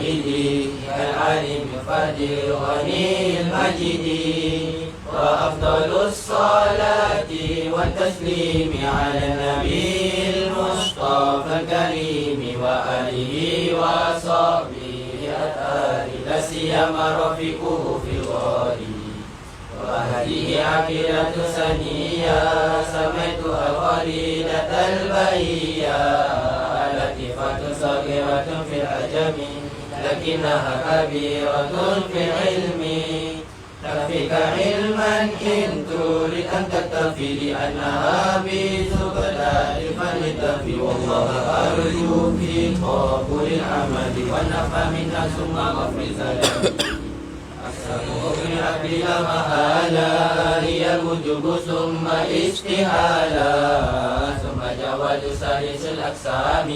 الواحد العليم القدير الغني المجيد وأفضل الصلاة والتسليم على النبي المصطفى الكريم وآله وصحبه الأطهار لا سيما رفيقه في الغار وهذه عقيدة سنية سميتها القريدة البهية لطيفة صغيرة في العجم لكنها كبيرة في العلم تكفيك علما إن تريد أن تكتفي لأنها بزبدة فلتفي والله أرجو في قبول العمل والنفع منا ثم غفر زلال أكثر بلا مهالا هي الوجوب ثم استهالا ثم جواز سلس الأقسام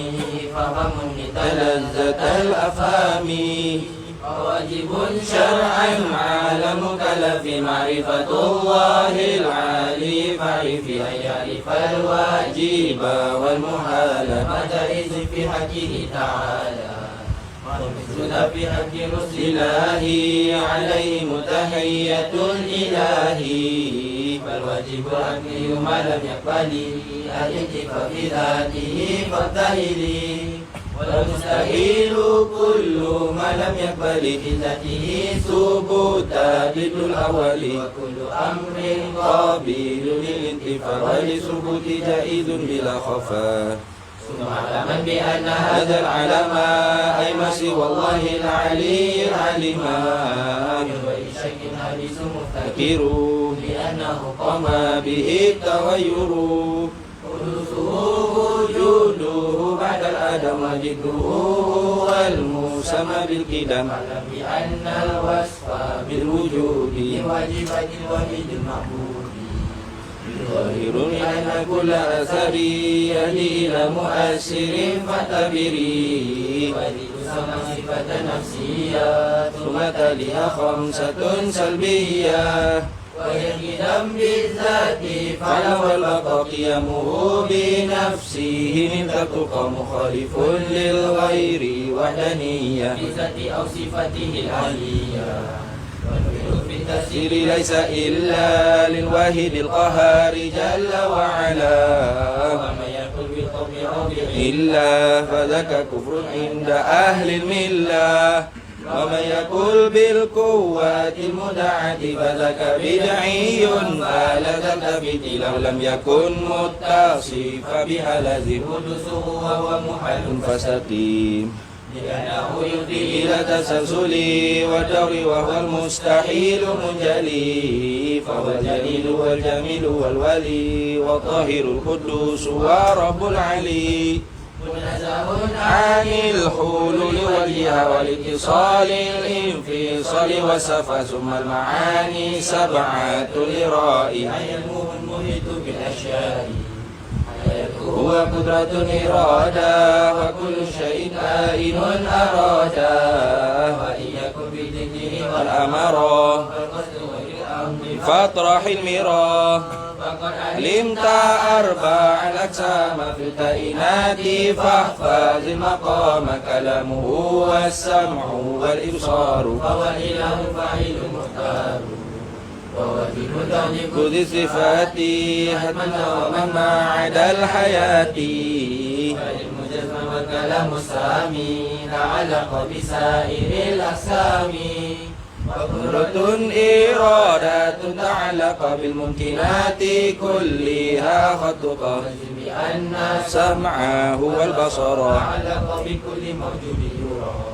فهم لذة الأفهام واجب شرعا على مكلف معرفة الله العالي فعرف أن يعرف الواجب والمحال ما جائز في حقه تعالى ومثلنا في حق رسل الله عليهم تحية الإله فالواجب العقلي ما لم يقبل الانتفاع بذاته فابتهلي والمستحيل كل ما لم يقبل بذاته ثبوتا ضد الأول وكل أمر قابل للانتفاع ولثبوت جائز بلا خفاء ثم اعلما بأن هذا العلم أي ما سوى الله العلي العلما وإن شك حديث مفتكر لأنه قام به التغير حدوثه وجوده بعد الآدم وجده والمسمى بالقدم اعلم بأن الوصف بالوجود واجبات الوحيد المعبود ظاهر أن كل أثر يهدي إلى مؤثر فاعتبري وتسمى صفة نفسية ثم تليها خمسة سلبية وهي القدم بالذات فلو البقاء قيامه بنفسه من تبقى مخالف للغير وحدانية بذات أو صفته العلية التفسير ليس إلا للواحد القهار جل وعلا وما يقول بالقول إلا فذاك كفر عند أهل الملة ومن يقول بالقوات المدعة فذاك بدعي فلا تلتفت لو لم يكن متصف بها لازم حدوثه وهو محال فاستقيم لأنه يفضي إلى تسلسل والدور وهو المستحيل منجلي فهو الجليل والجميل والولي والطاهر القدوس ورب العلي منزه عن الحلول والجهة والاتصال الانفصال والصفا ثم المعاني سبعة لرائها علمه المحيط بالأشياء هو قدرة إرادة وكل شيء كائن أرادا وإن يكن بالذكر والأمر فاطرح المرا فقد علمت أربع الأقسام في الكائنات فاحفظ المقام كلامه والسمع والإبصار فهو الإله الفاعل المختار وواجب تعليق ذي الصفات حتما ومن عدا الحياة فالمجسم والكلام السامي تعلق بسائر الأقسام وقدرة إرادة تعلق بالممكنات كلها خطق بأن السمع هو البصر تعلق بكل موجود يرى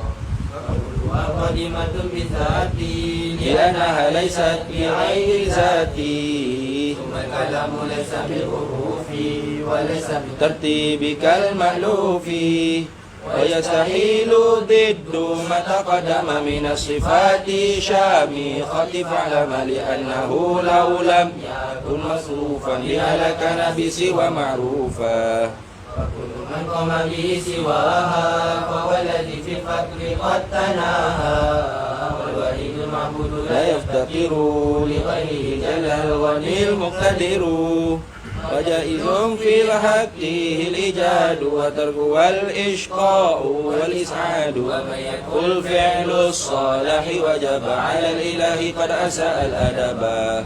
قديمة بذاتي لأنها ليست بعين ذاتي ثم الكلام ليس بالحروف وليس بالترتيب كالمألوف ويستحيل ضد ما تقدم من الصفات شامخة فاعلم لأنه لو لم يكن مصروفا لهلكنا بسوى معروفا وكل من قام به سواها فهو الذي في الفقر قد تناهى والوحيد المعبود لا يفتقر لغيره جل الغني المقتدر وجائز في الحق الإيجاد وترك والإشقاء والإسعاد قل فعل الصالح وجب على الإله قد أساء الأدب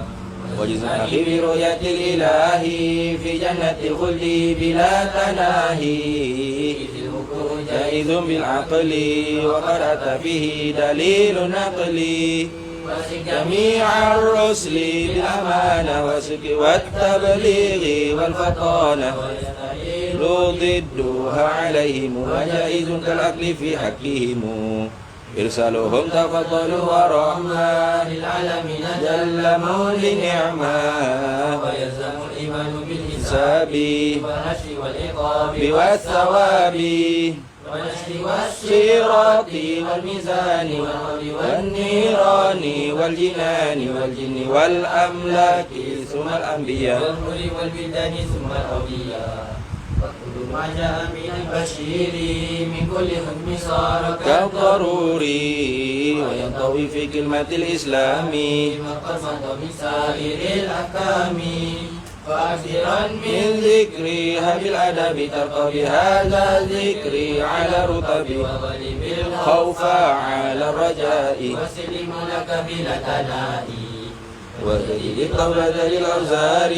وجزء أخي برؤية الإله في جنة الخلد بلا تناهي جائز بالعقل وقد أتى فيه دليل نقلي جميع الرسل بالأمانة والصدق والتبليغ والفطانة ضدها عليهم وجائز كالأكل في حقهم إرسالهم تفضل ورحمة للعالمين جل مولي نعمة ويلزم الإيمان بالحساب والنشر والعقاب والثواب والنشر والصراط والميزان والنيران والجنان والجن والأملاك ثم الأنبياء والحور والبلدان ثم الأولياء وكل ما جاء من البشير من كل حكم صار كالضروري وينطوي في كلمة الإسلام مقصد من سائر الأحكام فأكثرا من ذكرها بالأدب ترقى بهذا الذكر على رتب وغلب الخوف على الرجاء وسلم لك بلا تنائي وجديد التوبة للأوزار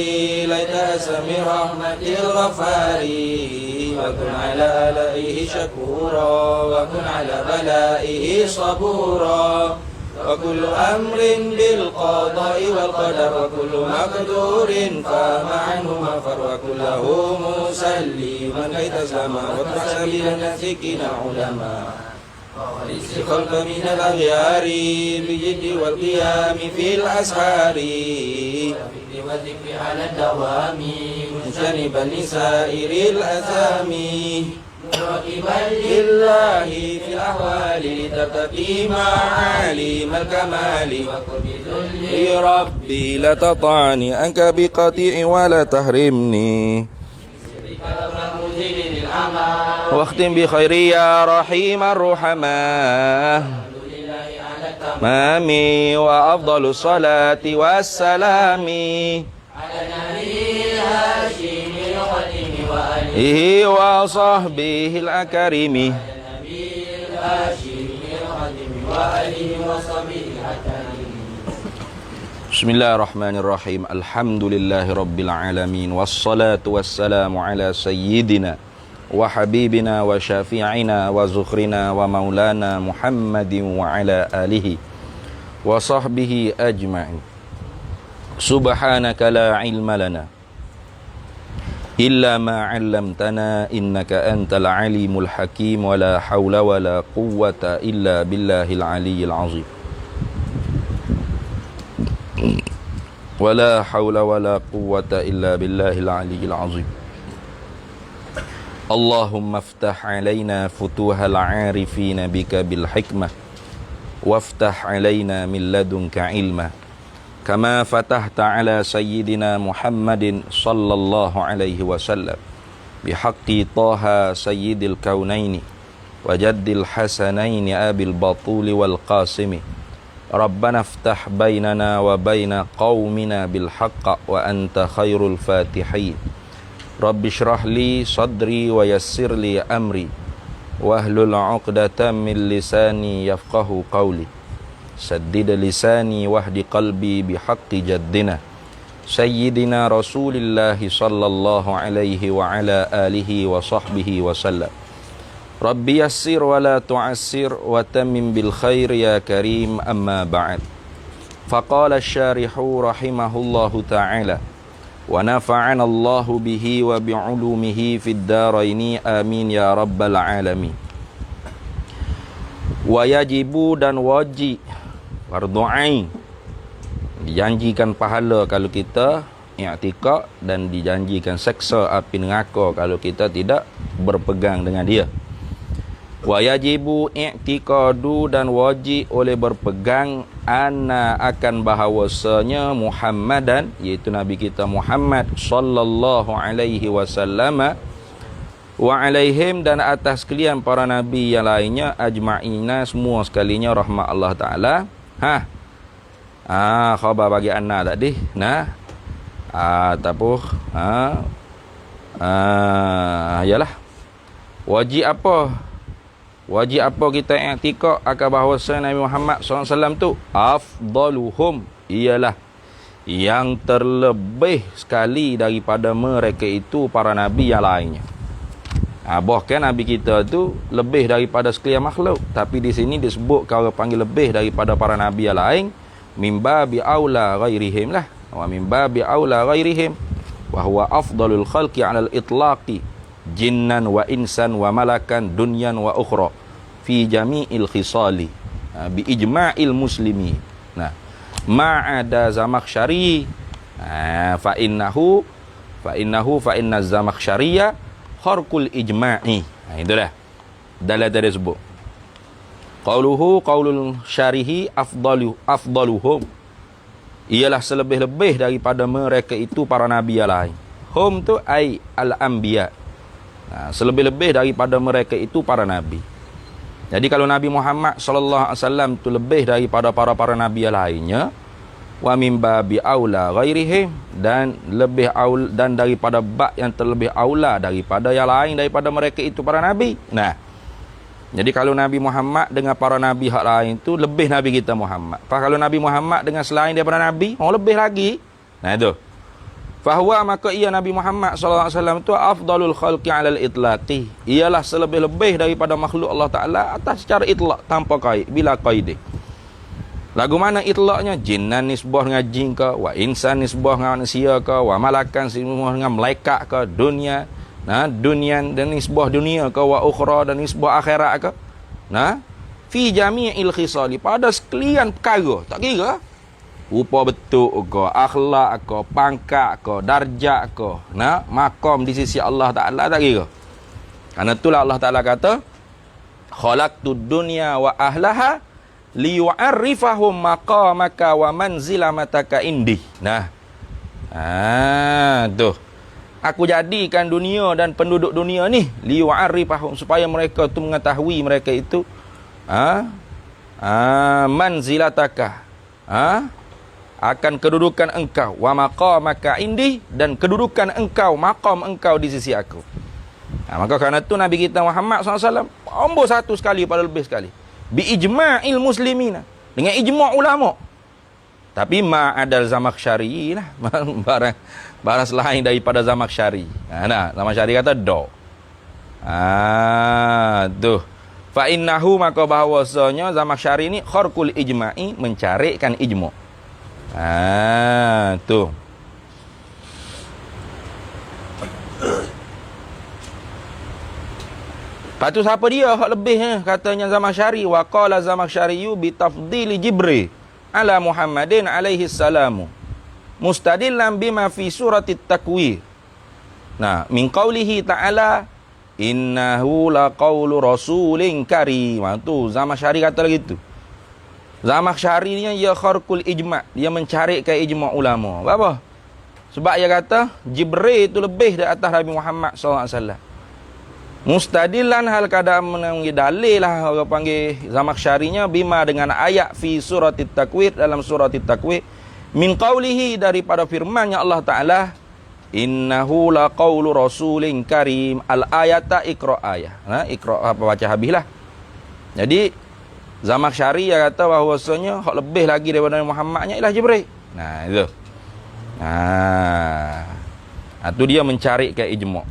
ليتها سمي رحمة الغفار وكن على آلائه شكورا وكن على بلائه صبورا وكل أمر بالقضاء والقدر وكل مقدور فما عنه مفر وكله مسلما كي تسلم واتبع سبيل الناسكين علما وليس الخلق من الأغيار بالجد والقيام في الأسحار والذكر على الدوام مجتنبا لسائر الأثام مراقبا لله في الأحوال لترتقي معالم الكمال وقرب ذل ربي لا تطعني عنك بقطيع ولا تحرمني واختم بخير يا رحيم الرحماء مامي وأفضل الصلاة والسلام على نبي هاشم الخاتم وآله وصحبه الأكارم بسم الله الرحمن الرحيم الحمد لله رب العالمين والصلاة والسلام على سيدنا وحبيبنا وشافعنا وزخرنا ومولانا محمد وعلى آله وصحبه أجمعين سبحانك لا علم لنا إلا ما علمتنا إنك أنت العليم الحكيم ولا حول ولا قوة إلا بالله العلي العظيم ولا حول ولا قوة إلا بالله العلي العظيم اللهم افتح علينا فتوح العارفين بك بالحكمة وافتح علينا من لدنك علما كما فتحت على سيدنا محمد صلى الله عليه وسلم بحق طه سيد الكونين وجد الحسنين أبي البطول والقاسم ربنا افتح بيننا وبين قومنا بالحق وأنت خير الفاتحين رب اشرح لي صدري ويسر لي أمري واحلل عقدة من لساني يفقه قولي سدد لساني واهد قلبي بحق جدنا سيدنا رسول الله صلى الله عليه وعلى آله وصحبه وسلم ربي يسر ولا تعسر وتمم بالخير يا كريم أما بعد فقال الشارح رحمه الله تعالى ونفعنا الله به وبعلومه في الدارين آمين يا رب العالمين wayajibu dan wajib fardu ain dijanjikan pahala kalau kita i'tikad dan dijanjikan seksa api neraka kalau kita tidak berpegang dengan dia. Wayajibu i'tikadu dan wajib oleh berpegang anna akan bahawasanya Muhammadan iaitu Nabi kita Muhammad sallallahu alaihi wasallam wa alaihim dan atas sekalian para nabi yang lainnya ajma'ina semua sekalinya rahmat Allah Ta'ala khabar bagi anna tadi Ataupun yalah. Wajib apa kita i'tikad akan bahawa Nabi Muhammad SAW tu afdaluhum, ialah yang terlebih sekali daripada mereka itu para nabi yang lainnya. Bahkan nabi kita tu lebih daripada sekalian makhluk, tapi di sini disebut kalau panggil lebih daripada para nabi yang lain, mimba bi aula ghairihim lah, wa mimba bi aula ghairihim wa huwa afdalul khalqi 'alal itlaqi jinnan wa insan wa malakan dunyan wa ukhra fi jami'il khisali bi ijma'il muslimi. Nah, ma'ada Zamakhsyari fa inna Zamakhsyariya kharqul ijma'i. Itu dah dalam tadi sebut qaulul syarihi afdaluhum, ialah selebih-lebih daripada mereka itu para nabi yang lain. Hum tu ai al-anbiya, selebih-lebih daripada mereka itu para nabi. Jadi kalau Nabi Muhammad sallallahu alaihi wasallam tu lebih daripada para nabi yang lainnya, wa min babi aula ghairihim, dan lebih aula, dan daripada bab yang terlebih aula daripada yang lain daripada mereka itu para nabi. Nah, jadi kalau Nabi Muhammad dengan para nabi hak lain tu lebih nabi kita Muhammad. Kalau Nabi Muhammad dengan selain daripada nabi, lebih lagi. Nah itu. Fahuwa, maka ia Nabi Muhammad sallallahu alaihi wasallam tu afdalul khalqi 'alal itlaqi, ialah selebih-lebih daripada makhluk Allah Taala atas secara itlaq, tanpa qaid, bila qaid. Lagu mana itlaqnya? Jinnan nisbah dengan jin ke, wa insan nisbah dengan manusia ke, wa malakan nisbah dengan malaikat ke, dunia, dunian dan nisbah dunia ke, wa ukhra dan nisbah akhirat ke. Fi jami'il khisali, pada sekalian perkara, tak kira rupa bentuk ke, akhlak ke, pangkat ke, darjat ke, maqam di sisi Allah Taala, tak kira. Karena itulah Allah Taala kata khalaqtud dunya wa ahlaha liyu'arrifahum maqamaka wa manzilamataka indi. Tuh. Aku jadikan dunia dan penduduk dunia ni liyu'arrifahum, supaya mereka tu mengetahui mereka itu manzilataka, akan kedudukan engkau, wa maqamaka indi, dan kedudukan engkau, maqam engkau di sisi aku. Maka kerana itu Nabi kita Muhammad SAW nombor satu sekali pada lebih sekali bi ijma'il muslimina, dengan ijma' ulama. Tapi ma'adal Zamakhsyari lah, barang selain daripada Zamakhsyari. Zamakhsyari kata do. Tuh. Fa innahu, maka bahawasanya Zamakhsyari ni kharqul ijma'i, mencarikan ijma'. Tuh. Lepas tu siapa dia hak lebihnya? Katanya Zamakhsyari, wa qala Zamakhsyariyu bi tafdili Jibril ala Muhammadin alaihi salamu mustadillan bima fi suratit takwir. Min qaulihi ta'ala innahu laqaulu rasulin karim. Tu Zamakhsyari kata lagi tu. Zamakhsyari ni ia kharqul ijma', dia mencarikan ijma' ulama. Apa? Sebab dia kata Jibril itu lebih dari atas Nabi Muhammad SAW. Mustadillan, hal keadaan menanggi dalil lah orang panggil Zamakhsyarinya, bima dengan ayat fi suratit takwir, dalam suratit takwir, min qaulihi, daripada firman-Nya Allah Ta'ala, innahu laqaulu rasulin karim, al ayata iqra ayah. Iqra apa, baca habis lah. Jadi Zamakhsyari yang kata bahawasanya hak lebih lagi daripada Muhammadnya ialah Jibril. Itu. Itu dia mencarikan ijma'.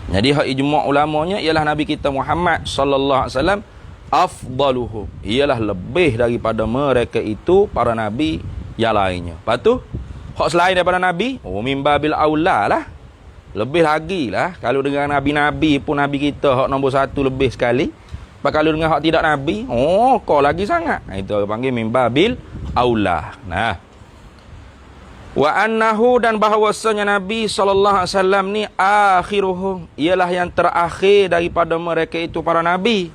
Jadi hak ijma' ulamanya ialah Nabi kita Muhammad sallallahu alaihi wasallam afdaluhum, ialah lebih daripada mereka itu para nabi yang lainnya. Lepas tu hak selain daripada nabi, min babil aula lah, lebih lagi lah. Kalau dengan nabi-nabi pun nabi kita hak nombor satu lebih sekali. Kalau dengan hak tidak nabi, kau lagi sangat. Itu orang panggil min babil aula. Wa annahu, dan bahawasanya Nabi sallallahu alaihi wasallam ni akhiruhum, ialah yang terakhir daripada mereka itu para nabi.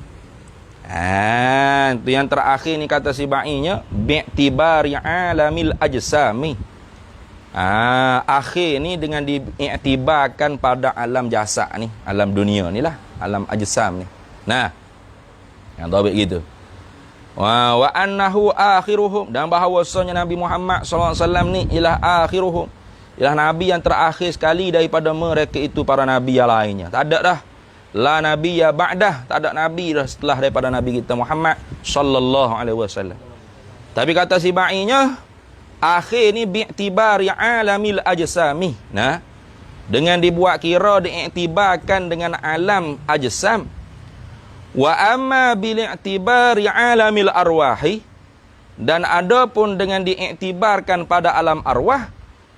Itu yang terakhir ni kata si ba'inya bi'tibari alamil ajsami. Akhir ni dengan diiktibarkan pada alam jasad ni, alam dunia ni lah, alam ajsam ni. Yang tahu gitu. Wa annahu akhiruhum, dan bahawasanya Nabi Muhammad sallallahu alaihi wasallam ni ialah akhiruhum, ialah nabi yang terakhir sekali daripada mereka itu para nabi yang lainnya. Tak ada dah la nabi ya ba'dah, tak ada nabi dah setelah daripada nabi kita Muhammad sallallahu alaihi wasallam. Tapi kata si ba'inya, akhir ni bi'tibari alamil ajsami. Nah, dengan dibuat kira, diiktibarkan dengan alam ajsam. Wa amma bil i'tibari alamil arwahi, dan adapun dengan diiktibarkan pada alam arwah,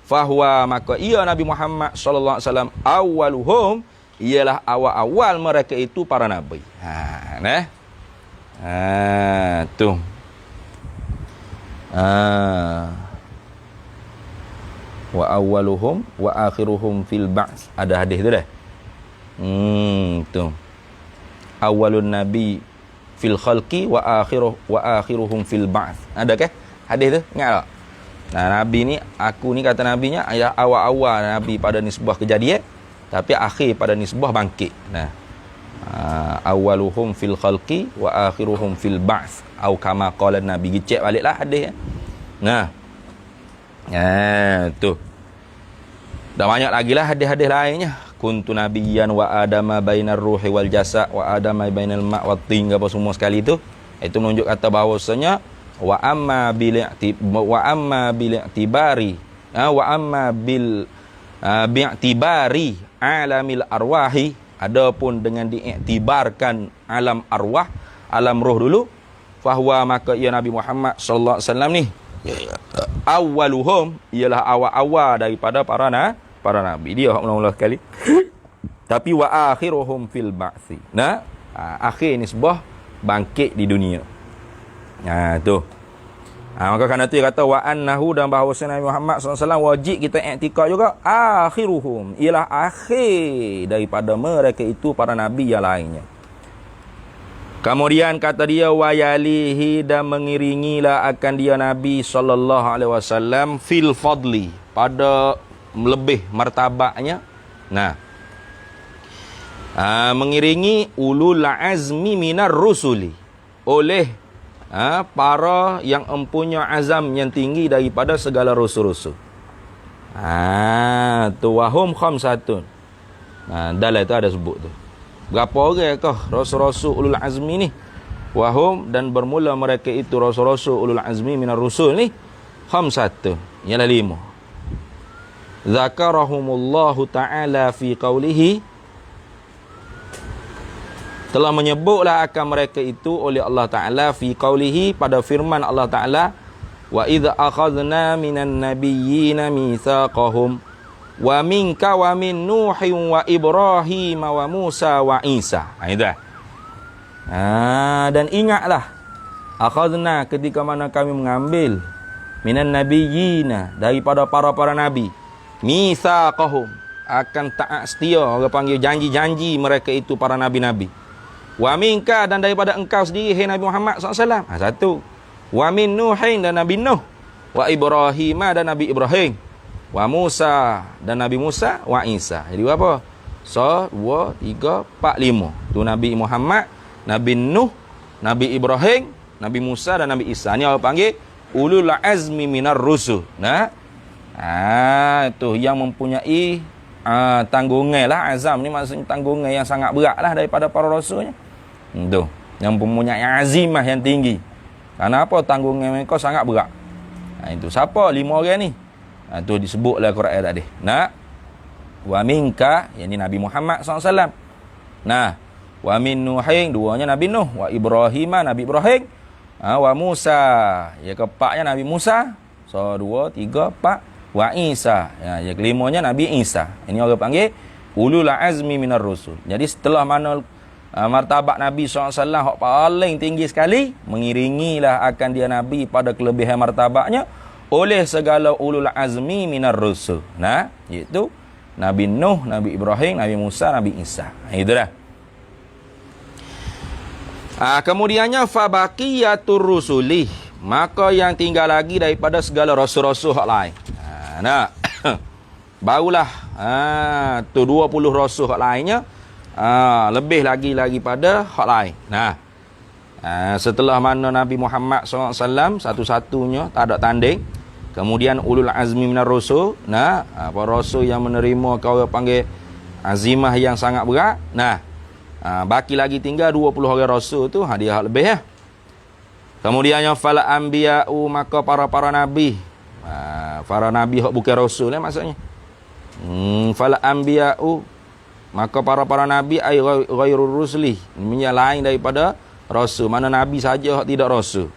fahuwa, maka ia Nabi Muhammad sallallahu alaihi wasallam awwaluhum, ialah awal-awal mereka itu para nabi. Tu. Wa awwaluhum wa akhiruhum fil ba'ts. Ada hadis tu dah. Tu. Awwalun nabi fil khalqi wa akhiruhum fil ba'ts. Ada ke hadis tu? Ingat tak? Nah, nabi ni, aku ni kata nabinya ya awal-awal nabi pada nisbah kejadian, tapi akhir pada nisbah bangkit. Nah, awwaluhum fil khalqi wa akhiruhum fil ba'ts, atau kama qala nabi. Cek baliklah hadis. Nah, tu. Dah banyak lagi lah hadis-hadis lainnya. Kuntu nabiyyan wa adama bainar ruhi wal jasad wa adama bainal ma' wat tin, apa semua sekali tu. Itu menunjuk kata bahawasanya wa amma bil i'tibari bi'tibari alamil arwahi, adapun dengan diiktibarkan alam arwah, alam roh dulu, fahuwa, maka ia Nabi Muhammad sallallahu alaihi wasallam ni awwaluhum, ialah awal-awal daripada para nabi. Dia mula-mula sekali. Tapi wa akhiruhum fil ba'si. Nah, akhir nisbah bangkit di dunia. Tu. Maka kerana tu dia kata wa annahu, dan bahawa Nabi Muhammad SAW wajib kita i'tikad juga akhiruhum, ialah akhir daripada mereka itu para nabi yang lainnya. Kemudian kata dia wa yalihi, dan mengiringilah akan dia Nabi sallallahu alaihi wasallam fil fadli, pada lebih martabatnya. Nah, mengiringi ulul azmi minar rusuli, oleh para yang mempunyai azam yang tinggi daripada segala rasul-rasul. Tu wahum khamsatun. Dalam itu ada sebut tu. Berapa orang kah rasul-rasul ulul azmi ni? Wahum, dan bermula mereka itu rasul-rasul ulul azmi minar rusul ni khamsatun, ialah 5. Zakarahumullahu ta'ala fi qawlihi, telah menyebutlah akan mereka itu oleh Allah Ta'ala fi qawlihi, pada firman Allah Ta'ala, wa idza akhadna minan nabiyyina mitsaqahum wa minka wa min Nuhin wa Ibrahim wa Musa wa Isa. Dan ingatlah, akhadna, ketika mana kami mengambil, minan nabiyyina, daripada para nabi, mitsaqahum, akan taat setia, orang panggil janji-janji mereka itu para nabi-nabi. Wa minka, dan daripada engkau sendiri, hai Nabi Muhammad SAW. Satu. Wa min Nuhin, dan Nabi Nuh. Wa Ibrahim, dan Nabi Ibrahim. Wa Musa, dan Nabi Musa. Wa Isa. Jadi apa? 1, 2, 3, 4, 5. Tu Nabi Muhammad, Nabi Nuh, Nabi Ibrahim, Nabi Musa, dan Nabi Isa. Ni orang panggil ulul azmi minar rusul. Nah, itu yang mempunyai tanggungan lah. Azam ni maksudnya tanggungan yang sangat berat lah daripada para rasulnya. Tu, yang mempunyai azimah yang tinggi. Karena apa? Tanggungan mereka sangat berat. Itu siapa 5 orang ni? Tu disebutlah Quran tadi. Nah, wa minka, yakni Nabi Muhammad SAW. Nah, wa min Nuhin, 2-nya Nabi Nuh. Wa Ibrahim, Nabi Ibrahim. Wa Musa, ya keempatnya Nabi Musa. 1, 2, 3, 4. Wa Isa, ya kelimanya Nabi Isa. Ini orang panggil ulul azmi minar rusul. Jadi setelah mana martabat Nabi SAW yang paling tinggi sekali, mengiringilah akan dia Nabi pada kelebihan martabatnya oleh segala ulul azmi minar rusul. Nah, iaitu Nabi Nuh, Nabi Ibrahim, Nabi Musa, Nabi Isa. Itu dah. Kemudiannya fabaqiyatur rusuli, maka yang tinggal lagi daripada segala rasul-rasul hak lain. Nah, barulah tu 20 rasul hak lainnya, lebih lagi pada hak lain. Nah, Setelah mana Nabi Muhammad SAW satu-satunya, tak ada tanding. Kemudian ulul azmi minar rusul. Para rasul yang menerima kau panggil azimah yang sangat berat. Baki lagi tinggal 20 orang rasul tu, dia hak lebih ya. Kemudiannya fala anbiya'u, maka para nabi. Para nabi hak bukan rasul maksudnya. Fala anbiya'u, maka para nabi ay ghairur rusli, lain daripada rasul. Mana nabi saja hak tidak rasul.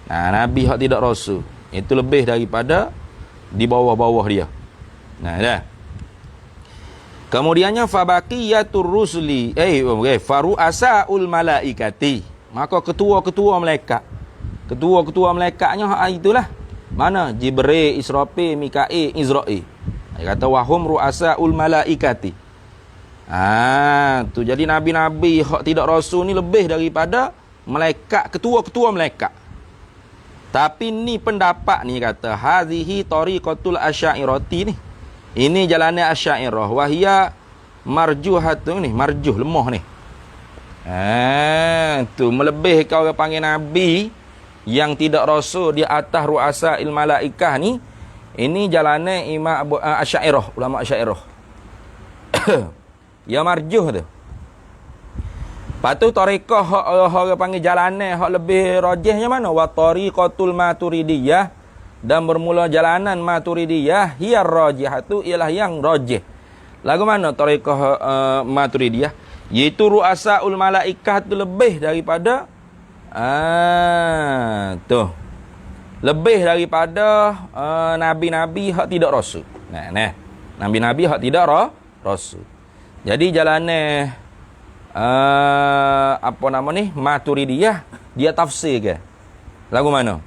Nabi hak tidak rasul itu lebih daripada di bawah-bawah dia. Dah. Kemudiannya fabaqiyatur rusli, faru'asaul malaikati, maka ketua-ketua malaikat. Ketua-ketua malaikatnya itulah. Mana? Jibril, Israfil, Mikail, Izrail. Dia kata wahum ru'asaul malaikati. Tu jadi nabi-nabi hak tidak rasul ni lebih daripada malaikat, ketua-ketua malaikat. Tapi ni pendapat ni kata hazihi tariqatul asy'ariyati ni. Ini jalannya Asy'ariyah, wahia marjuhatun ni, marjuh lemah ni. Tu melebih kau orang panggil nabi yang tidak rasul di atas ru'asail malaikah ni. Ini jalannya Imam Asy'ariyah, ulama Asy'ariyah. Ya marjuh tu. Patu tariqah hak orang panggil jalannya hak lebih rajihnya mana? Wa tariqatul maturidiyah, dan bermula jalanan maturidiyah hiya rajihatu, ialah yang rajih. Lagu mana tariqah maturidiyah? Iaitu ru'asaul malaikah tu lebih daripada lebih daripada nabi-nabi hak tidak rasul. Nabi-nabi hak tidak rasul. Jadi jalannya Maturidiyah dia tafsir ke lagu mana?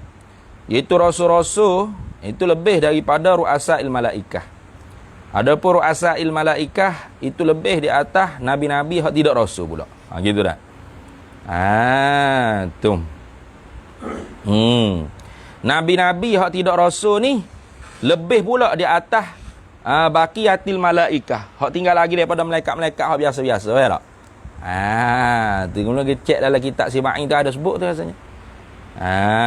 Iaitu rasul-rasul itu lebih daripada ru'asail malaikah. Adapun ru'asail malaikah itu lebih di atas nabi-nabi hak tidak rasul pula. Gitu dah. Tu. Nabi-nabi hak tidak rasul ni lebih pula di atas baqiyatil malaikah. Hak tinggal lagi daripada malaikat-malaikat hak biasa-biasa, ya tak? Tengok lagi cek dalam kitab Sibai tu ada sebut tu rasanya.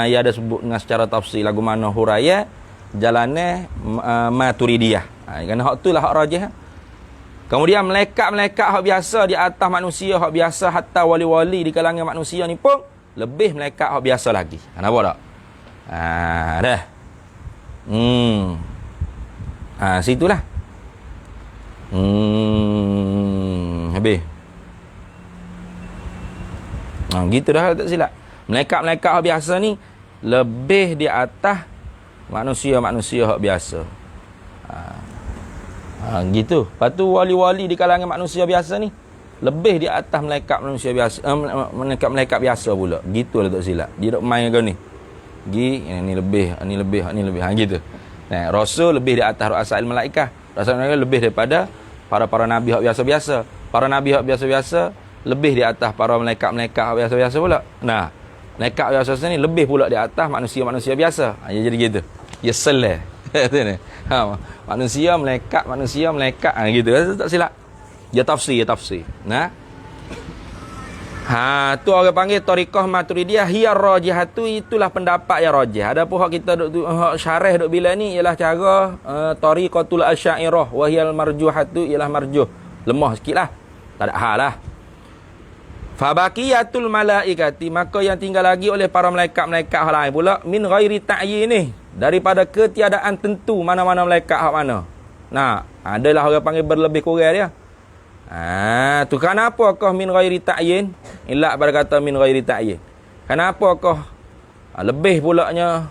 Ia ada sebut dengan secara tafsir lagu mana huraya jalannya Maturidiyah. Kerana hak tu lah hak rajih. Kemudian malaikat-malaikat hak biasa di atas manusia hak biasa, hatta wali-wali di kalangan manusia ni pun lebih malaikat hak biasa lagi. Nampak tak? Dah. Situlah. Habis. Gitu dah tak silap. Malaikat-malaikat hak biasa ni lebih di atas manusia-manusia hak biasa. Gitu. Lepas tu wali-wali di kalangan manusia biasa ni lebih di atas malaikat manusia biasa, malaikat-malaikat biasa pula. Gitu lah tak silap. Dia dok main kau ni. Ni lebih, ni lebih, ni lebih. Gitu. Rasul lebih di atas ru'asail malaikah. Rasul lebih daripada para nabi hak biasa-biasa. Para nabi hak biasa-biasa lebih di atas para malaikat-malaikat hak biasa-biasa pula. Malaikat biasa-biasa ni lebih pula di atas manusia-manusia biasa. Jadi gitu. Ya seleh. Manusia, malaikat, gitu. Tak silap. Ya tafsir. Tu orang panggil tariqah Maturidiyah hiya rajihatu, itulah pendapat yang rajih. Adapun hak kita hak syarah duk bila ni ialah cara tariqatul asy'ariyah wa hiyal marjuhatu, ialah marjuh. Lemah sikitlah. Tak ada hal lah. Fabaqiyatul malaikati, maka yang tinggal lagi oleh para malaikat-malaikat hal lain pula min ghairi ta'yin ni, daripada ketiadaan tentu mana-mana malaikat hak mana. Adalah orang panggil berlebih kurang dia. Tu kenapa kau min ghairi ta'yin? Illa pada kata min ghairi ta'yin. Kenapa kau lebih pulaknya?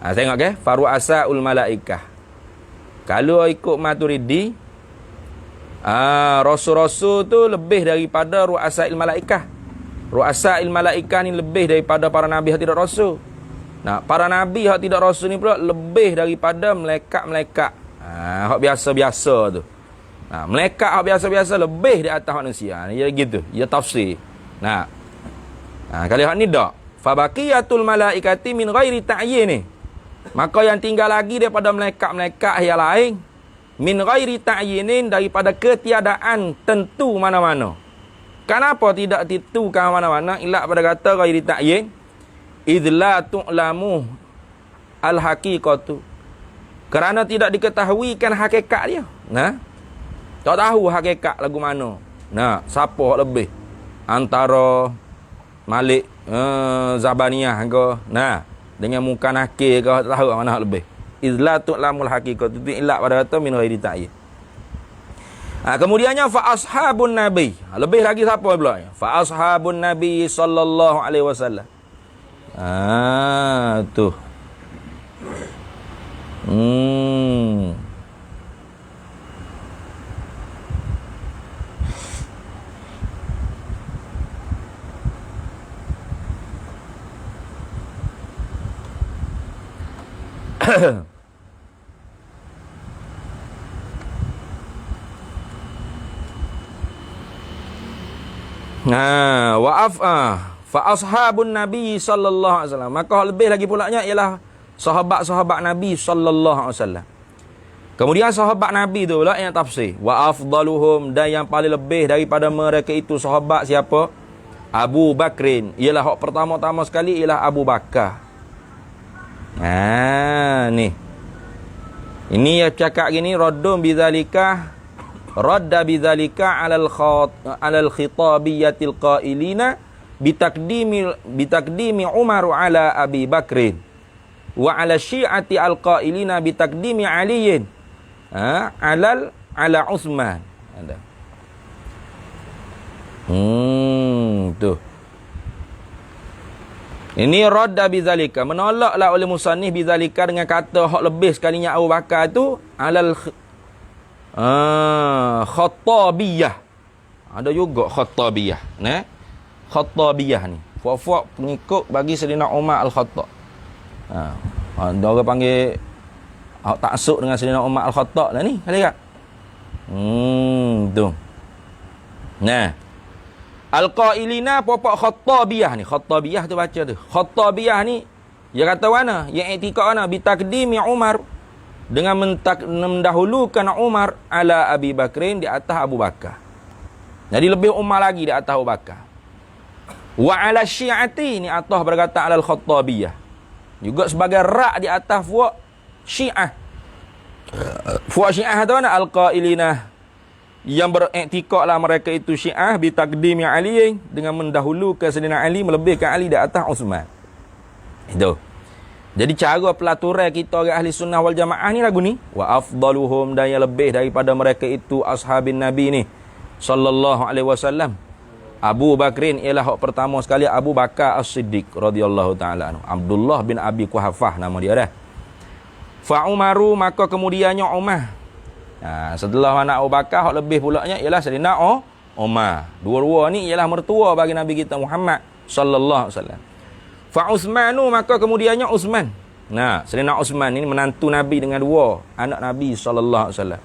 Tengok ke? Faru'asaul malaikah. Kalau ikut Maturidi, rasul-rasul tu lebih daripada ru'asail malaikah. Ru'asail malaikah ni lebih daripada para nabi yang tidak rasul. Para nabi yang tidak rasul ni pula lebih daripada malaikat-malaikat hak biasa-biasa tu. Malaikat hak biasa-biasa lebih di atas manusia. Dia gitu. Dia tafsir. Kalau hak ni tak. Fabaqiyatul malaikati min ghairi ta'yin ni. Maka yang tinggal lagi daripada malaikat-malaikat yang lain min ghairi ta'yinin, daripada ketiadaan tentu mana-mana. Kenapa tidak ditukan mana-mana illa pada kata ghairi ta'yin? Idla tu'lamu al-haqiqatu. Kerana tidak diketahuikan hakikat dia. Nah, tak tahu hakikat lagu mana. Nah, siapa hak lebih? Antara Malik Zabaniyah ke, nah, dengan muka nakir ke, tak tahu mana hak lebih. Idla tu'lamul haqiqatu illa pada kata min ghairi ta'yin. Kemudiannya fa ashabun nabi. Lebih lagi siapa pula? Fa ashabun nabi sallallahu alaihi wasallam. Tu. Fa ashabun nabi sallallahu alaihi wasallam. Maka lebih lagi pulanya ialah sahabat-sahabat Nabi sallallahu alaihi wasallam. Kemudian sahabat Nabi tu pula yang tafsir. Wa afdaluhum, dan yang paling lebih daripada mereka itu sahabat siapa? Abu Bakrin. Ialah hak pertama-tama sekali ialah Abu Bakar. Ni. Ini yang cakap gini, raddun bidzalika, radda bidzalika alal khitabiyatil qailina bitakdimi Umar ala Abi Bakrin wa ala syi'ati al-qailina bitakdimi Aliyin ala Utsman. Ada. Tu. Ini radda bidzalika, menolaklah oleh musannif bidzalika dengan kata hak lebih sekalinya Abu Bakar tu alal khattabiyah. Ada juga khattabiyah, nah. Khattabiyah ni fuak-fuak pengikut bagi Sayyidina Umar Al-Khattab. Ada orang panggil taksub dengan Sayyidina Umar Al-Khattab lah ni, ada tak? Tu. Nah. Al-qailina pokok khattabiyah ni. Khattabiyah tu baca tu. Khattabiyah ni dia kata mana? Yang i'tikad mana? Bitakdimi Umar, dengan mendahulukan Umar ala Abi Bakrin, di atas Abu Bakar. Jadi lebih Umar lagi di atas Abu Bakar. Wa ala syi'ati, ni atas berkata ala al-khattabiyah. Juga sebagai rak di atas fuak Syiah. Fuak Syiah tu mana? Al-qailina, yang beriktikadlah mereka itu Syiah bitakdimi Ali, dengan mendahulukan Sayyidina Ali, melebihkan Ali di atas Utsman. Itu. Jadi cara pelaturan kita orang ahli sunnah wal jamaah ni lagu ni. Wa afdaluhum, dan yang lebih daripada mereka itu ashabin Nabi ni sallallahu alaihi wasallam. Abu Bakrin ialah hak pertama sekali Abu Bakar As-Siddiq radhiyallahu taala anhu. Abdullah bin Abi Quhafah nama dia dah. Fa Umaru, maka kemudiannya Umar. Setelah anak Abu Bakar, hak lebih pulaknya ialah Sayyidina Umar. Dua-dua ni ialah mertua bagi Nabi kita Muhammad sallallahu alaihi wasallam. Fa Utsmanu, maka kemudiannya Utsman. Nah, Sayyidina Utsman ini menantu Nabi dengan dua anak Nabi sallallahu alaihi wasallam.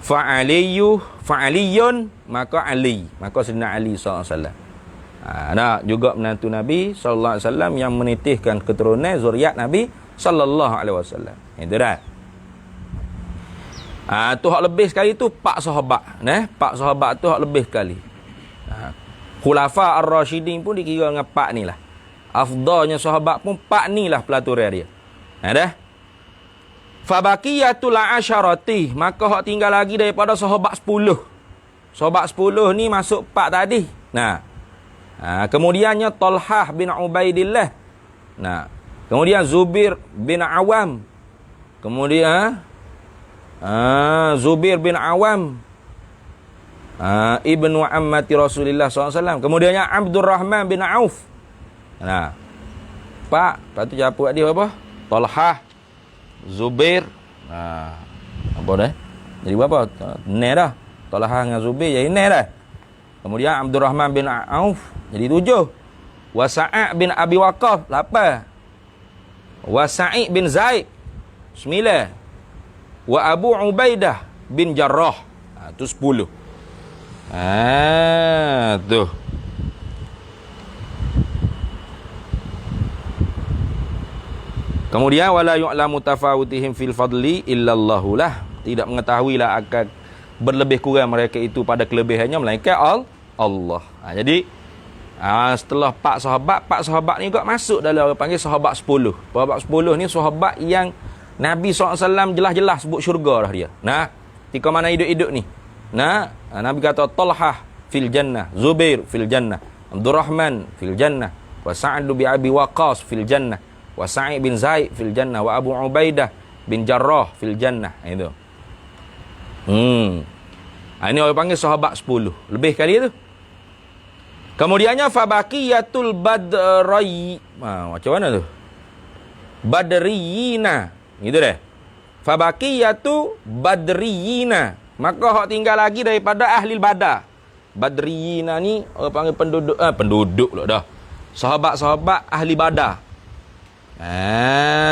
Fa Aliyun, maka Ali, maka Sayyidina Ali sallallahu alaihi wasallam. Nah, juga menantu Nabi sallallahu alaihi wasallam yang menitihkan keturunan zuriat Nabi sallallahu alaihi wasallam. Itu dah. Tu hak lebih sekali tu pak sahabat, pak sahabat tu hak lebih sekali. Khulafa ar-Rasyidin pun dikira dengan pak ni lah. Afdalnya sahabat pun pak ni lah pelaturan dia. Dah. Fabaqiyatul asyarati, maka hak tinggal lagi daripada sahabat 10. Sahabat 10 ni masuk pak tadi. Kemudiannya Talhah bin Ubaidillah. Kemudian Zubair bin Awam. Kemudian Zubair bin Awam, ibnu ammati Rasulullah SAW. Kemudiannya Abdurrahman bin Auf. Pak, lepas tu siapa dia apa? Talhah, Zubair. Apa dah? Jadi berapa? Neh dah. Talhah dengan Zubair jadi neh dah. Kemudian Abdurrahman bin Auf jadi 7. Wa Sa'ad bin Abi Waqqas 8. Wa Sa'id bin Zaid 9. Wa Abu Ubaidah bin Jarrah. Itu 10. Tu. Kemudian wala yu'lamu tafawutihim fil fadli illallahu lah. Tidak mengetahuilah akan berlebih kurang mereka itu pada kelebihannya melainkan Allah. Jadi setelah pak sahabat ni juga masuk dalam orang panggil sahabat 10. Sahabat 10 ni sahabat yang Nabi SAW jelas-jelas sebut syurga dah dia. Nah, ketika mana hidup-hidup ni. Nah, Nabi kata Talhah fil jannah, Zubair fil jannah, Abdurrahman fil jannah, wa Sa'ad bin Abi Waqqas fil jannah, wa Sa'id bin Zaid fil jannah, wa Abu Ubaidah bin Jarrah fil jannah. Itu. Ini orang panggil sahabat 10. Lebih kali tu. Kemudiannya fabaqiyatul badri. Macam mana tu? Badriyina. Gitu deh. Fabaqiyatu badriyina. Maka hak tinggal lagi daripada ahli badar. Badriyina ni orang panggil penduduk pula dah. Sahabat-sahabat ahli badar.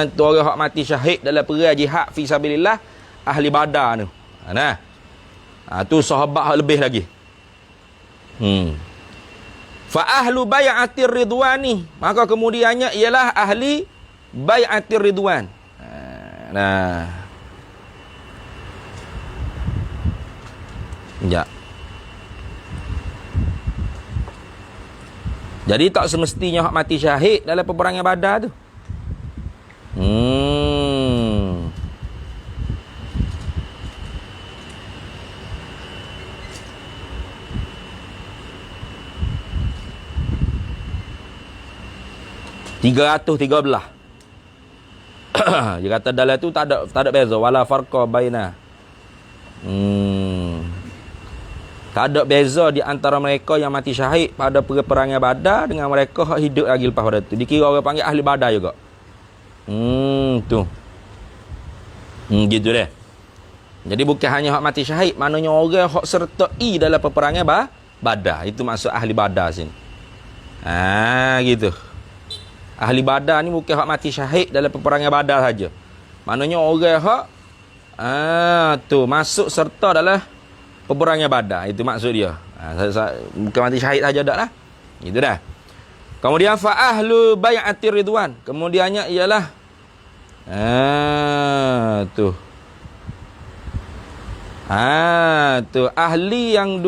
Tu orang hak mati syahid dalam perang jihad fi sabilillah, ahli badar tu. Nah. Tu sahabat hak lebih lagi. Fa ahlu bai'atir ridwani, maka kemudiannya ialah ahli bai'atir ridwan. Nah. Ya. Jadi tak semestinya hak mati syahid dalam peperangan Badar tu. 313. Dia kata dalam tu tak ada beza, wala farqa baina. Tak ada beza di antara mereka yang mati syahid pada peperangan Badar dengan mereka yang hidup lagi lepas pada tu. Dikira orang panggil ahli Badar juga. Tu. Gitu deh. Jadi bukan hanya hak mati syahid, maknanya orang hak sertai dalam peperangan Badar. Itu maksud ahli Badar sini. Gitu. Ahli Badar ni bukan hak mati syahid dalam peperangan Badar saja. Maknanya orang hak tu masuk serta dalam peperangan Badar. Itu maksud dia. Bukan mati syahid saja dak lah. Gitu dah. Kemudian fa ahlu bai'atir ridwan. Kemudiannya ialah tu. Tu ahli yang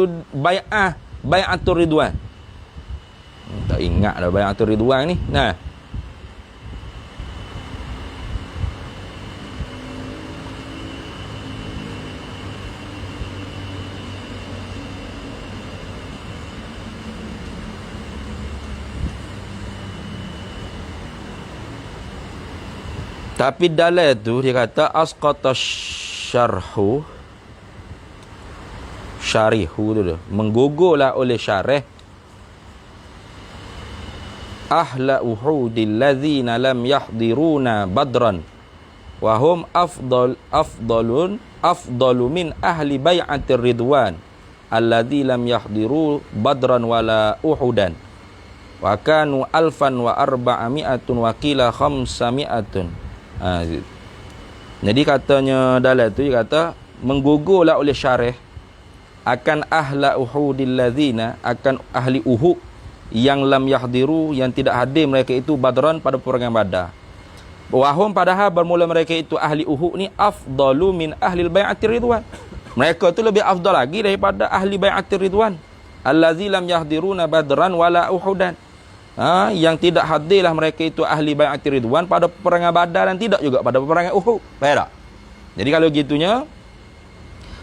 bai'atur ridwan. Tak ingat dah bai'atur ridwan ni. Nah. Tapi dalam tu dia kata asqata syarihu tu dah. Menggugurlah oleh syarih ahla uhudil ladzina lam yahdiruna badran wa hum afdalu min ahli bai'atir ridwan alladzi lam yahdiru badran wala uhudan wa kanu alfan wa arba'ami'atun wa qila khamsami'atun. Jadi katanya dalam tu dia kata menggugurlah oleh syarih akan ahla uhudil ladzina, akan ahli Uhud yang lam yahdiru, yang tidak hadir mereka itu badran pada peperangan Badar. Wahum padahal bermula mereka itu ahli Uhud ni afdalu min ahli bai'atir ridwan. Mereka tu lebih afdal lagi daripada ahli bai'atir ridwan. Allazi lam yahdiruna badran wala uhudan. Yang tidak hadirlah mereka itu ahli bai'atir ridwan pada peperangan Badar dan tidak juga pada peperangan Uhud. Faham tak? Jadi kalau gitunya,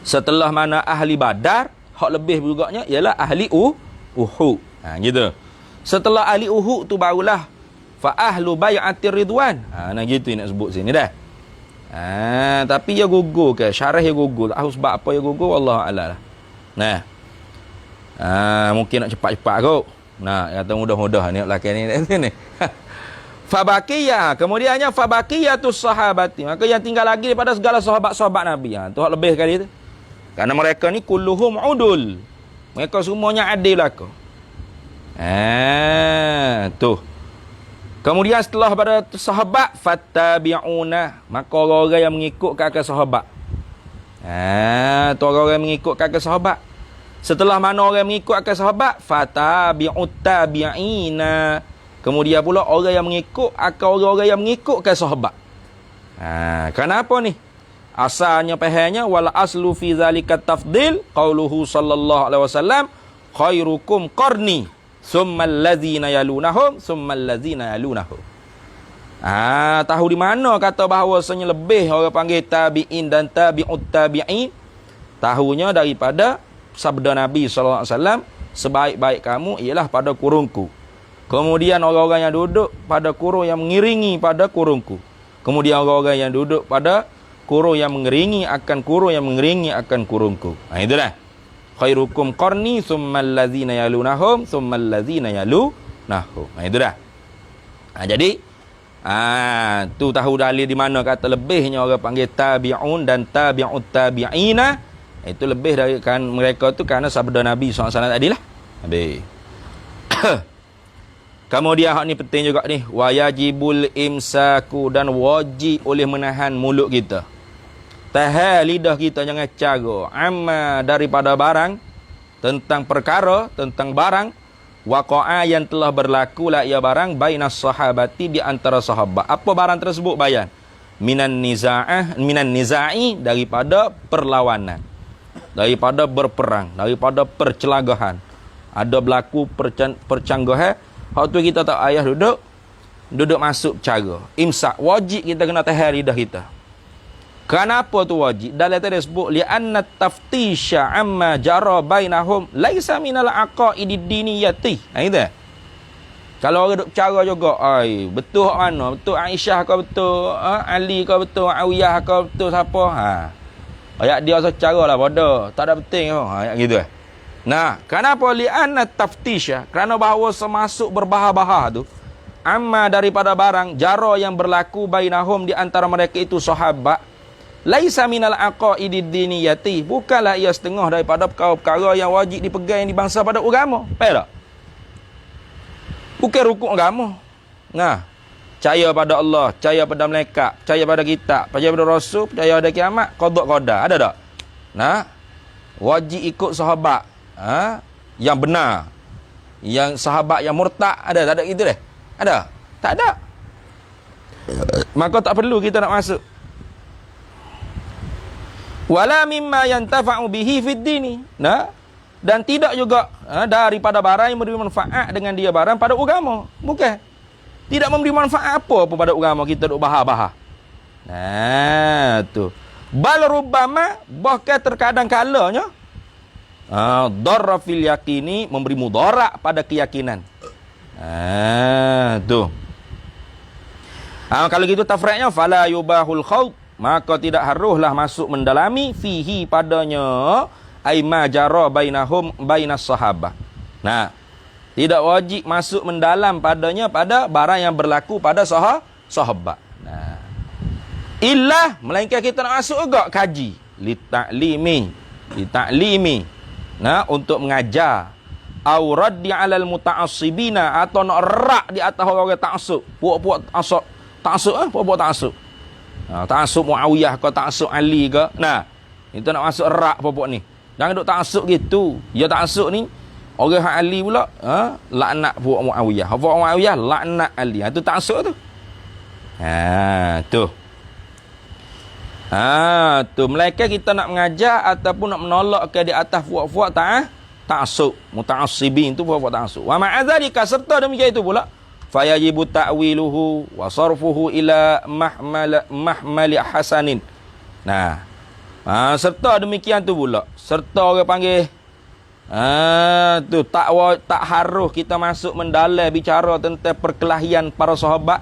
setelah mana ahli Badar, hak lebih juganya ialah ahli Uhud. Gitu. Setelah ahli Uhud tu barulah fa ahlu bai'atir ridwan. Nah gitu nak sebut sini dah. Tapi dia gugur ke? Syarah dia gugur. Sebab apa dia gugur? Wallahu a'lam. Nah. Mungkin nak cepat-cepat kot. Nah, kata mudah-mudah ni lelaki ni. Fabaqiyah, kemudiannya fabaqiyatus sahabati. Maka yang tinggal lagi daripada segala sahabat-sahabat Nabi. Tu hak lebih kali tu. Karena mereka ni kulluhum udul. Mereka semuanya adil lah ko. Tu. Kemudian setelah pada sahabat fattabi'una, maka orang-orang yang mengikut ke sahabat. Tu orang-orang yang mengikut ke sahabat. Setelah mana orang mengikut akan sahabat, fatabi'ut tabi'ina. Kemudian pula orang yang mengikut akan orang-orang yang mengikut akan sahabat. Kenapa ni? Asalnya pahamnya wala aslu fi zalika tafdil qauluhu sallallahu alaihi wasallam khairukum qarni summal ladzina yalunahum summal ladzina yalunahum. Tahu di mana kata bahawasanya lebih orang panggil tabi'in dan tabi'ut tabi'in? Tahunya daripada sabda Nabi sallallahu alaihi wasallam, sebaik-baik kamu ialah pada kurungku. Kemudian orang-orang yang duduk pada kurung yang mengiringi pada kurungku. Kemudian orang-orang yang duduk pada kurung yang mengiringi akan kurung yang mengiringi akan kurungku. Itulah. Khairukum qarni summal ladzina yalunahum summal ladzina yalunahum. Itulah. Jadi tu tahu dalil di mana kata lebihnya orang panggil tabi'un dan tabi'ut tabi'ina. Itu lebih dari kan mereka tu kerana sabda Nabi SAW tadilah. Habis. Kemudian hak ni penting juga ni, wajibul imsaku, dan wajib oleh menahan mulut kita. Tahan lidah kita jangan cara amma daripada barang, tentang perkara, tentang barang waqa'a yang telah berlaku la ia barang bainas sahabati di antara sahabat. Apa barang tersebut bayan? Minan niza'i daripada perlawanan, daripada berperang, daripada percelagahan. Ada berlaku percanggahan. Hak tu kita tak ayah duduk masuk cara. Imsak, wajib kita kena tahan lidah kita. Kenapa tu wajib? Dalam tadi sebut li'anna taftisha amma jara bainahum laisa minal aqaidid diniyati. Itu. Kalau orang duk cara juga, betul hak mana? Betul Aisyah ke betul Ali ke betul Awiyah ke betul siapa? Ayat dia secara lah bodoh, tak ada penting ayat gitu. Nah, kenapa li'anna taftisha? Kerana bahawa semasuk berbahah-bahah tu amma daripada barang jara yang berlaku bainahum di antara mereka itu sahabat, laisa minal aqaidid diniyati, bukanlah ia setengah daripada perkara-perkara yang wajib dipegang di bangsa pada agama. Faham tak? Bukan rukun agama. Nah, percaya pada Allah, percaya pada malaikat, percaya pada kitab, percaya pada rasul, percaya pada kiamat, qada qadar. Ada tak? Nah, wajib ikut sahabat yang benar. Yang sahabat yang murtad ada, tak ada gitu deh? Ada? Tak ada. Maka tak perlu kita nak masuk. Wala mimma yantafa'u bihi fid dini. Nah, dan tidak juga daripada barang yang memberi manfaat dengan dia barang pada agama. Bukan. Tidak memberi manfaat apa pun pada agama kita duk bahar-bahar. Nah, tu. Bal rubbama, bahkan terkadang kalanya darra fil yakini, memberi mudarat pada keyakinan. Tu. Kalau gitu tafri'nya fala yubahul khawd, maka tidak haruslah masuk mendalami fihi padanya aima jara bainahum bainas sahabah. Nah, tidak wajib masuk mendalam padanya pada barang yang berlaku pada sahabat. Nah, illa melainkan kita nak masuk juga kaji li ta'limi. Nah, untuk mengajar au raddi 'alal muta'assibina, atau nak rak di atas orang-orang ta'assub. Puak-puak ta'assub puak-puak ta'assub. Ta'assub Muawiyah ke ta'assub Ali ke. Nah, kita nak masuk rak puak-puak ni. Jangan duk ta'assub gitu. Ya ta'assub ni orang hak Ali pula laknat puak Muawiyah. Puak Muawiyah laknat Ali. Itu ta'assub tu. Tu. Tu melainkan kita nak mengajar ataupun nak menolak ke di atas puak-puak ta'assub, muta'assibin tu puak-puak ta'assub. Wa ma'adzalika, serta demikian itu pula fayajibu ta'wiluhu wa sarfuhu ila mahmali hasanin. Nah, serta demikian tu pula, serta orang panggil tu tak harus kita masuk mendalam bicara tentang perkelahian para sahabat,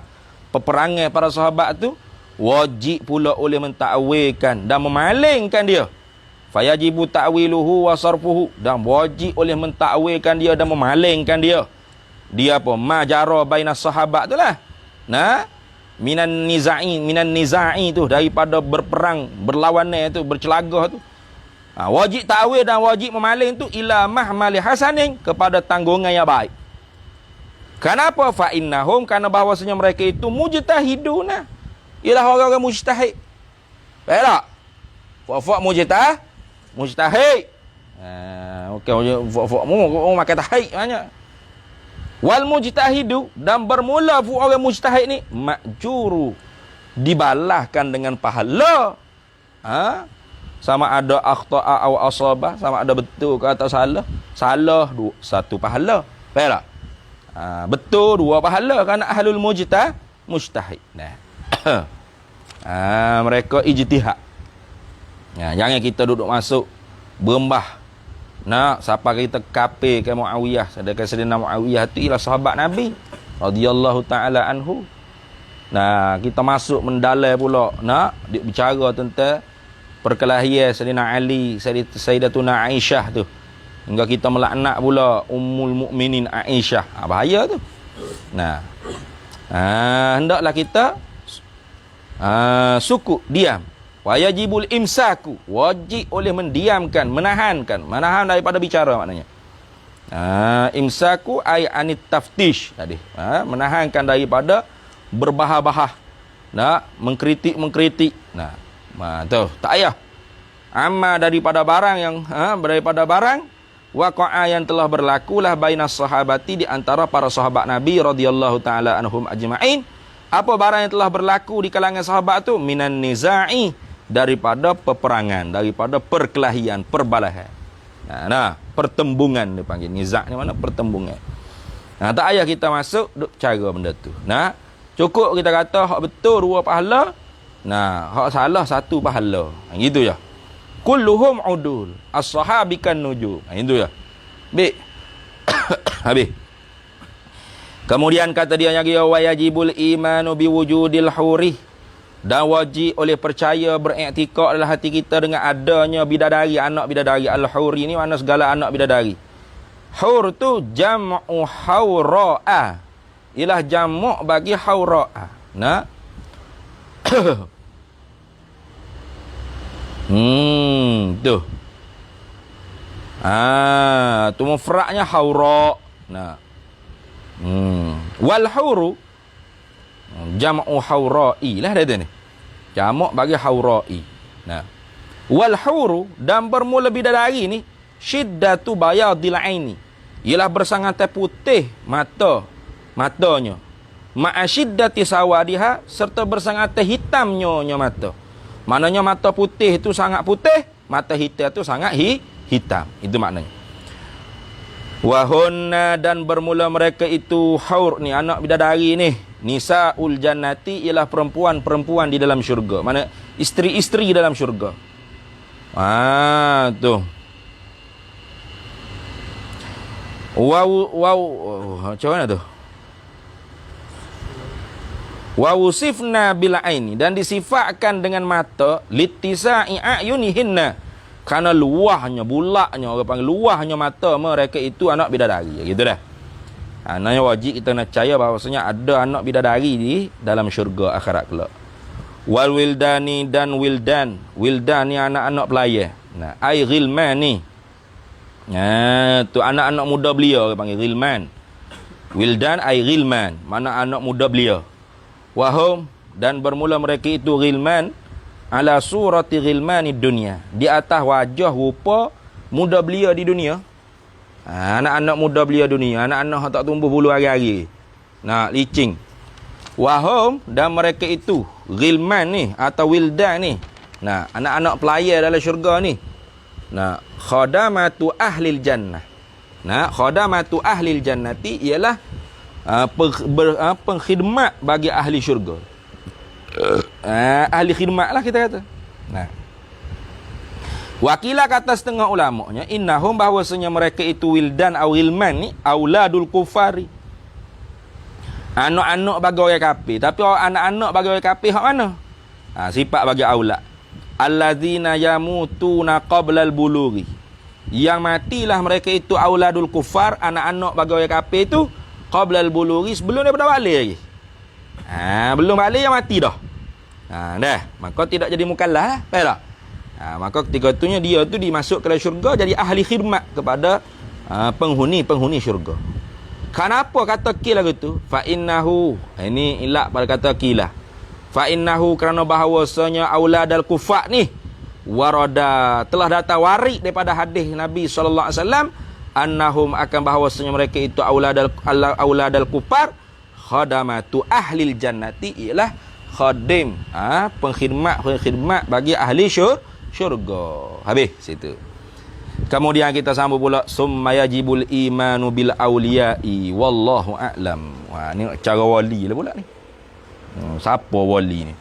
peperangan para sahabat tu. Wajib pula oleh mentakwilkan dan memalingkan dia. Fayajibu ta'wiluhu wa sarfuhu, dan wajib oleh mentakwilkan dia dan memalingkan dia. Dia apa? Majara bainas sahabat tu lah. Nah, minan niza'i tu, daripada berperang, berlawanan tu, bercelagah tu. Wajib ta'wil dan wajib memaling tu ila mahmali hasanin, kepada tanggungan yang baik. Kenapa? Fa innahum, kerana bahawasanya mereka itu mujtahiduna, ialah orang-orang mujtahid. Baik tak? Fak-fak mujtahid. Okey, fak-fakmu makan tahid banyak. Wal mujtahidu, dan bermula orang mujtahid ni ma'juru, dibalahkan dengan pahala sama ada akhta'a aw asabah, sama ada betul ke atau salah. Salah satu pahala. Faham tak? Betul dua pahala kerana ahlul mujtahid. Nah. Mereka ijtihad. Jangan kita duduk masuk berembah. Nak siapa kita kafir ke Muawiyah, sedangkan Sayyidina Muawiyah tu ialah sahabat Nabi radhiyallahu taala anhu. Nah, kita masuk mendalai pula nak bicara tentang perkelahian Sayyidina Ali, Sayyidatuna Aisyah tu. Hingga kita melaknat pula Ummul Mukminin Aisyah. Bahaya tu. Nah. Hendaklah kita sukut, diam. Wajibul imsaku, wajib oleh mendiamkan, menahan daripada bicara maknanya. Imsaku ay anit taftish tadi. Menahankan daripada berbahah-bahah. Mengkritik. Tu, tak payah. Amma daripada barang yang waqa'a yang telah berlakulah bainas sahabati di antara para sahabat Nabi radhiyallahu taala anhum ajma'in. Apa barang yang telah berlaku di kalangan sahabat tu? Minan niza'i, daripada peperangan, daripada perkelahian, perbalahan. Pertembungan dipanggil. Niza' ni mana? Pertembungan. Tak payah kita masuk duk cara benda tu. Cukup kita kata hak betul dua pahala, hak salah satu pahala. Gitu je. Kulluhum udul, as-sahabi kan nujum. Itu ya. Baik. Habis. Kemudian kata dia lagi, wa yajibul imanu biwujudil huri, dan wajib oleh percaya beriktikad dalam hati kita dengan adanya bidadari, anak bidadari. Al-huri ni mana segala anak bidadari. Hur tu jam'u hawra'a, ialah jamak bagi hawra'a. Tu. Tu mufradnya hawra. Wal huru jam'u hawra'i lah dia ni. Jamak bagi hawra'i. Wal huru, dan bermula bidadari ni syiddatu bayadil aini, ialah bersangat putih matanya. Ma'a syiddati sawadiha, serta bersangat hitamnya mata. Maknanya mata putih itu sangat putih, mata hitam itu sangat hitam. Itu maknanya. Wahunna, dan bermula mereka itu haur ni, anak bidadari ni, nisaul jannati, ialah perempuan-perempuan di dalam syurga. Mana isteri-isteri dalam syurga. Tu. Macam mana tu? Wa wusifna bil aini, dan disifatkan dengan mata, litisa'i ayunihinna, kerana luahnya, bulaknya, orang panggil luahnya mata mereka itu anak bidadari. Gitu dah. Nanya wajib kita nak percaya bahawasanya ada anak bidadari di dalam syurga akhirat kelak. Wal wildani, dan wildan ni anak-anak pelaya. Ai ghilmani. Tu anak-anak muda belia orang panggil ghilman. Wildan ai ghilman, mana anak muda belia. Wahum, dan bermula mereka itu ghilman ala surati ghilmani dunia, di atas wajah rupa muda belia di dunia. Anak-anak muda belia dunia, anak-anak tak tumbuh bulu hari-hari, licing. Wahum, dan mereka itu ghilman ni atau wildan ni, anak-anak pelayan dalam syurga ni, khadamatu ahlil jannah. Khadamatu ahlil jannati ialah pengkhidmat bagi ahli syurga. Ahli khidmat lah kita kata. Wakilah kata setengah ulamanya, innahum, bahawasanya mereka itu wildan atau ilman ni auladul kufari, anak-anak bagi orang kafir. Tapi anak-anak bagi orang kafir hak mana? Sifat bagi aulad. Allazina yamutuna qablal bulughi, yang matilah mereka itu auladul kufar, anak-anak bagi orang kafir itu qablal bulughi, sebelum daripada balik lagi. Belum balik yang mati dah. Dah, maka tidak jadi mukallaf, faham tak? Maka ketika itunya dia tu dimasuk ke syurga jadi ahli khidmat kepada penghuni syurga. Kenapa kata kila gitu? Fa innahu, ini ilat pada kata kila. Fa innahu, kerana bahawasanya auladal kufar ni warada, telah datang warid daripada hadis Nabi sallallahu alaihi wasallam, annahum, akan bahawasanya mereka itu auladal kufar khadamatu ahlil jannati, ialah khadim, pengkhidmat bagi ahli syurga. Habis situ. Kemudian kita sambung pula summa yajibul imanu bil auliya'i wallahu a'lam. Wah, ni cara wali lah pula ni. Siapa wali ni?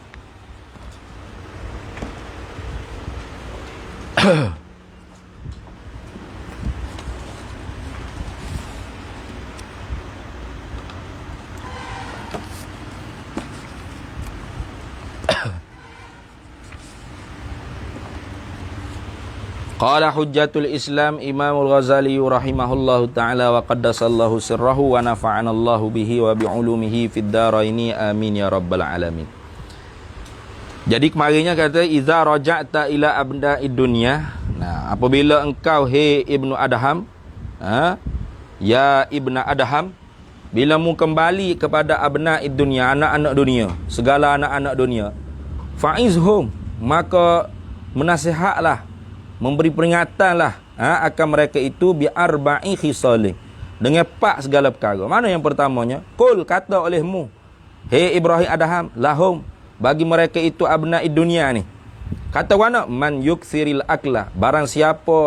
Qala hujjatul Islam Imamul Ghazali rahimahullahu ta'ala wa qaddasallahu sirrahu wa nafa'ana Allahu bihi wa bi'ulumihi fid daraini amin ya rabbal alamin. Jadi kemarinnya kata iza raja'ta ila abna'id dunya. Nah, apabila engkau Ibnu Adham, ya Ibnu Adham, bila mu kembali kepada abna'id dunya, anak-anak dunia, segala anak-anak dunia, fa'izhum, maka menasihatlah, memberi peringatanlah akan mereka itu bi arba'i khisalin, dengan 4 segala perkara. Mana yang pertamanya? Qul, kata olehmu Ibrahim Adham, lahum, bagi mereka itu abna'i dunia ni. Kata mana? Man yukthiril akla, barang siapa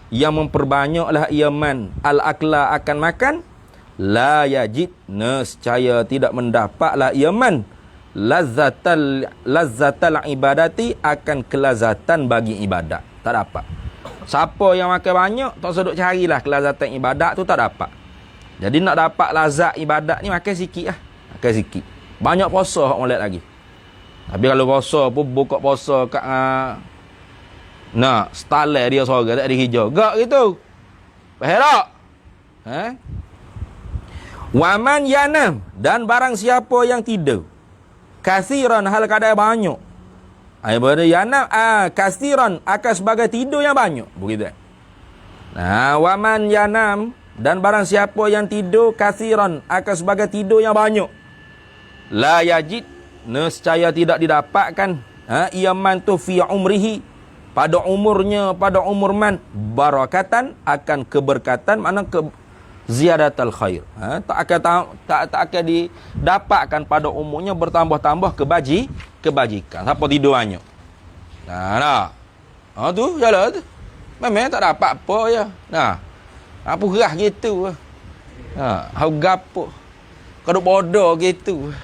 yang memperbanyaklah ia man al akla akan makan, la yajid, nescaya tidak mendapatlah ia man lazzatal ibadati, akan kelazatan bagi ibadat. Tak dapat. Siapa yang makan banyak, tak seduk carilah kelazatan ibadat tu, tak dapat. Jadi nak dapat lazat ibadat ni makan sikit lah. Makan sikit. Banyak puasa hak molek lagi. Tapi kalau puasa pun buka puasa kat stalai dia sorang tak ada hijau. Gak gitu. Faham tak? Waman yanam, dan barang siapa yang tidur kasiran, hal kadang banyak. Ibadah yanam kasiran, akan sebagai tidur yang banyak. Begitu. Nah, waman yanam, dan barang siapa yang tidur kasiran, akan sebagai tidur yang banyak. La yajid, nescaya tidak didapatkan ia man tu fi umrihi, pada umurnya, pada umur man, barakatan, akan keberkatan, mana ziyadatul khair. Tak akan didapatkan pada umurnya bertambah-tambah kebajikan. Siapa tidur banyak. Nah. Tu jalan tu. Memang tak dapat apa ya. Nah. Apa gerah gitu. Hau gapo. Kaduk bodoh gitu.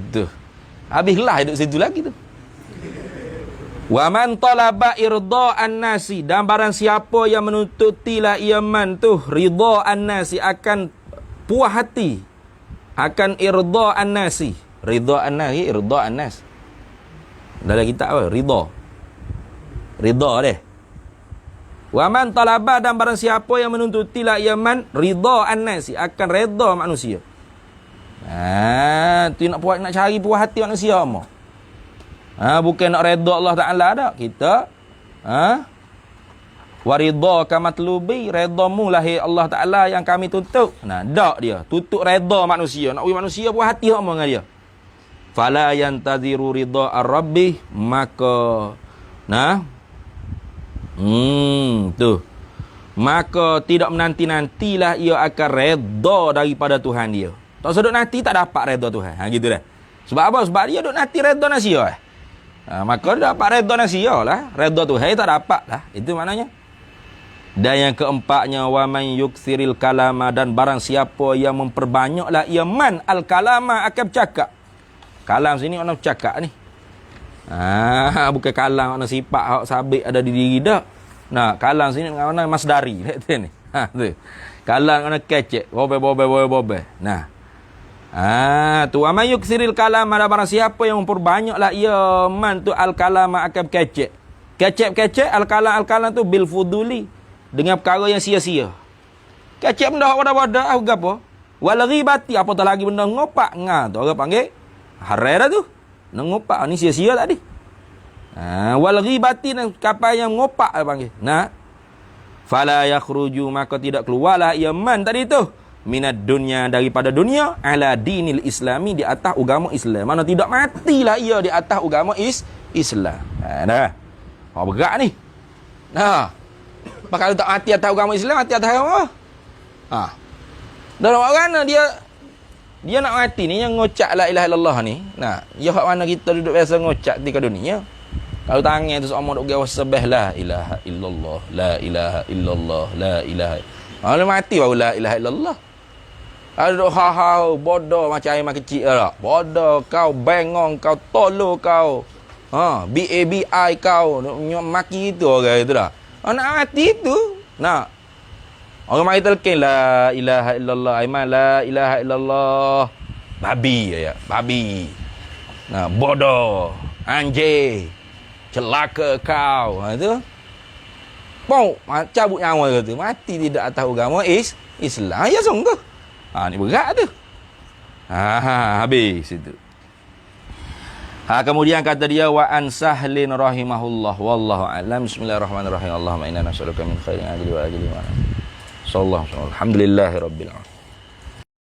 Tu. Habislah hidup situ lagi tu. Wa man talaba irda'an nasi, dan barang siapa yang menuntutilah iaman tu ridha'an nasi, akan puas hati, akan irda'an nasi. Ridha'an nasi, irda'an nas. Dalam kitab apa? Ridha deh. Wa man talaba, dan barang siapa yang menuntutilah iaman ridha'an nasi, akan redha manusia. Tu nak cari puas hati manusia mo. Bukan nak redha Allah Ta'ala dak. Kita waridha kamatlubi, redhamu lah Allah Ta'ala yang kami tuntut. Nah, dak dia tuntut redha manusia, nak bagi manusia puas hati hak dengan dia. Fala yantaziru ridha ar-rabbi, maka maka tidak menanti-nantilah ia akan redha daripada Tuhan dia. Tak sedut nanti tak dapat redha Tuhan. Gitu dah. Sebab apa? Sebab dia duk nanti redha manusia. Maka dapat redha manusia lah. Redha Tuhan tak dapat lah. Itu maknanya. Dan yang keempatnya, wa man yukthiril kalama, dan barang siapa yang memperbanyaklah ia man al kalama, akan bercakap. Kalam sini orang bercakap ni. Bukan kalam makna sifat hak sabit ada di diri dak. Nah, kalam sini makna masdari ni. Tu. Kalam makna kecek, bobe. Nah. Tu ama yuksiril kalam, ada barang siapa yang memperbanyaklah ia man tu al kalama, akan kecek. Kecek al kalam tu bil fuduli, dengan perkara yang sia-sia. Kecek benda wadah-wadah gapo? Wal ghibati, apa tak lagi benda ngopak tu orang panggil harai dah tu. Ngopak ni sia-sia tadi. Wal ghibati, kapal yang ngopak panggil. Nah. Fala yakhruju, maka tidak keluarlah ia man tadi tu minad dunya, daripada dunia, ala dinil islami, di atas agama Islam. Mana tidak matilah ia di atas agama Islam. Dah. Berat ni. Kalau tak mati atas agama Islam, mati atas agama. Dalam orang dia Dia nak mati ni yang ngocak la ilaha illallah ni. Nah, ya hak mana kita duduk biasa ngocak di dunia. Kalau tangan tu seorang duk gawas sebeh la ilaha illallah, la ilaha illallah, la ilaha. Kalau mati baru la ilaha illallah. Kalau duk ha bodoh macam air kecil tak. Bodoh kau, bengong kau, tolo kau. BABI kau, maki itu orang itu dah. Nak mati tu. Nak orang mari telkin la ilaha illallah, aiman la ilaha illallah. Babi ya, babi. Nah, bodoh, anjing, celaka kau. Itu. Pau, cabut nyawa tu. Mati tidak atas agama Islam. Ya sungguh. Ni berat tu. Habis itu. Kemudian kata dia wa an sahlin rahimahullah wallahu a'lam. Bismillahirrahmanirrahim. Allahumma inna nas'aluka min khairin ajli wa ajli wa sallallahu alhamdulillahirabbil alamin.